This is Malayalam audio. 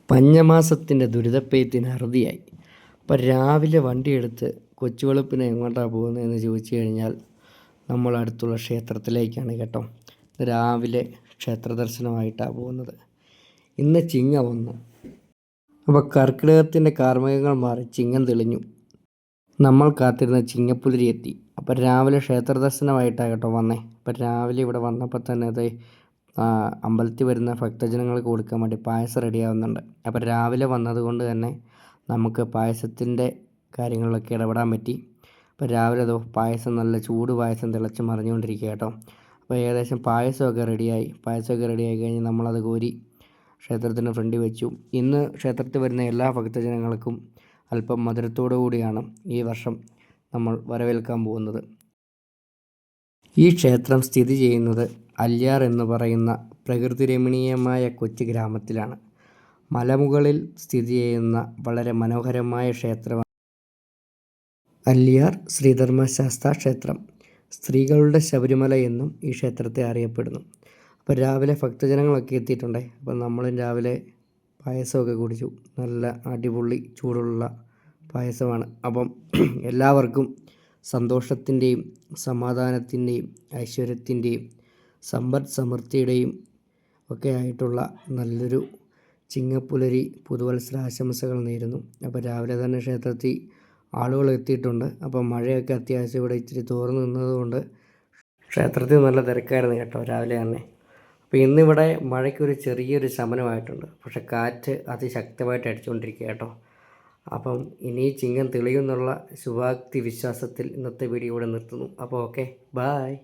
പഞ്ഞമാസത്തിൻ്റെ ദുരിതപ്പെയ്ത്തിന് അറുതിയായി. അപ്പം രാവിലെ വണ്ടിയെടുത്ത് കൊച്ചുവെളുപ്പിന് എങ്ങോട്ടാണ് പോകുന്നതെന്ന് ചോദിച്ചു കഴിഞ്ഞാൽ നമ്മൾ അടുത്തുള്ള ക്ഷേത്രത്തിലേക്കാണ് കേട്ടോ. രാവിലെ ക്ഷേത്ര ദർശനമായിട്ടാണ് പോകുന്നത്. ഇന്ന് ചിങ്ങ വന്നു. അപ്പോൾ കർക്കിടകത്തിൻ്റെ കാർമേഘങ്ങൾ മാറി ചിങ്ങം തെളിഞ്ഞു. നമ്മൾ കാത്തിരുന്ന ചിങ്ങപ്പുലരി എത്തി. അപ്പം രാവിലെ ക്ഷേത്ര ദർശനമായിട്ടാണ് കേട്ടോ വന്നേ. അപ്പം രാവിലെ ഇവിടെ വന്നപ്പോൾ തന്നെ അത് അമ്പലത്തിൽ വരുന്ന ഭക്തജനങ്ങൾക്ക് കൊടുക്കാൻ വേണ്ടി പായസം റെഡിയാവുന്നുണ്ട്. അപ്പോൾ രാവിലെ വന്നതുകൊണ്ട് തന്നെ നമുക്ക് പായസത്തിൻ്റെ കാര്യങ്ങളിലൊക്കെ ഇടപെടാൻ പറ്റി. അപ്പോൾ രാവിലെ അതോ പായസം നല്ല ചൂട് പായസം തിളച്ച് മറിഞ്ഞുകൊണ്ടിരിക്കുക കേട്ടോ. അപ്പോൾ ഏകദേശം പായസമൊക്കെ റെഡിയായി കഴിഞ്ഞ് നമ്മളത് കോരി ക്ഷേത്രത്തിന് ഫ്രണ്ടിൽ വെച്ചു. ഇന്ന് ക്ഷേത്രത്തിൽ വരുന്ന എല്ലാ ഭക്തജനങ്ങൾക്കും അല്പം മധുരത്തോടു കൂടിയാണ് ഈ വർഷം നമ്മൾ വരവേൽക്കാൻ പോകുന്നത്. ഈ ക്ഷേത്രം സ്ഥിതി ചെയ്യുന്നത് അല്യാർ എന്ന് പറയുന്ന പ്രകൃതി രമണീയമായ കൊച്ചു ഗ്രാമത്തിലാണ്. മലമുകളിൽ സ്ഥിതി ചെയ്യുന്ന വളരെ മനോഹരമായ ക്ഷേത്രമാണ് അല്യാർ ശ്രീധർമ്മശാസ്താ ക്ഷേത്രം. സ്ത്രീകളുടെ ശബരിമല എന്നും ഈ ക്ഷേത്രത്തെ അറിയപ്പെടുന്നു. അപ്പോൾ രാവിലെ ഭക്തജനങ്ങളൊക്കെ എത്തിയിട്ടുണ്ട്. അപ്പോൾ നമ്മളും രാവിലെ പായസമൊക്കെ കുടിച്ചു. നല്ല അടിപൊളി ചൂടുള്ള പായസമാണ്. അപ്പം എല്ലാവർക്കും സന്തോഷത്തിൻ്റെയും സമാധാനത്തിൻ്റെയും ഐശ്വര്യത്തിൻ്റെയും സമ്പദ് സമൃദ്ധിയുടെയും ഒക്കെ ആയിട്ടുള്ള നല്ലൊരു ചിങ്ങപ്പുലരി പുതുവത്സരാശംസകൾ നേരുന്നു. അപ്പോൾ രാവിലെ തന്നെ ക്ഷേത്രത്തിൽ ആളുകൾ എത്തിയിട്ടുണ്ട്. അപ്പം മഴയൊക്കെ അത്യാവശ്യം ഇവിടെ ഇച്ചിരി തോർന്നു നിന്നതുകൊണ്ട് ക്ഷേത്രത്തിൽ നല്ല തിരക്കായിരുന്നു കേട്ടോ രാവിലെ തന്നെ. അപ്പോൾ ഇന്നിവിടെ മഴയ്ക്കൊരു ചെറിയൊരു ശമനമായിട്ടുണ്ട്. പക്ഷെ കാറ്റ് അതിശക്തമായിട്ട് അടിച്ചുകൊണ്ടിരിക്കുക കേട്ടോ. അപ്പം ഇനി ചിങ്ങം തെളിയുമെന്നുള്ള ശുഭാപ്തി വിശ്വാസത്തിൽ ഇന്നത്തെ വീഡിയോ ഇവിടെ നിർത്തുന്നു. അപ്പോൾ ഓക്കെ, ബായ്.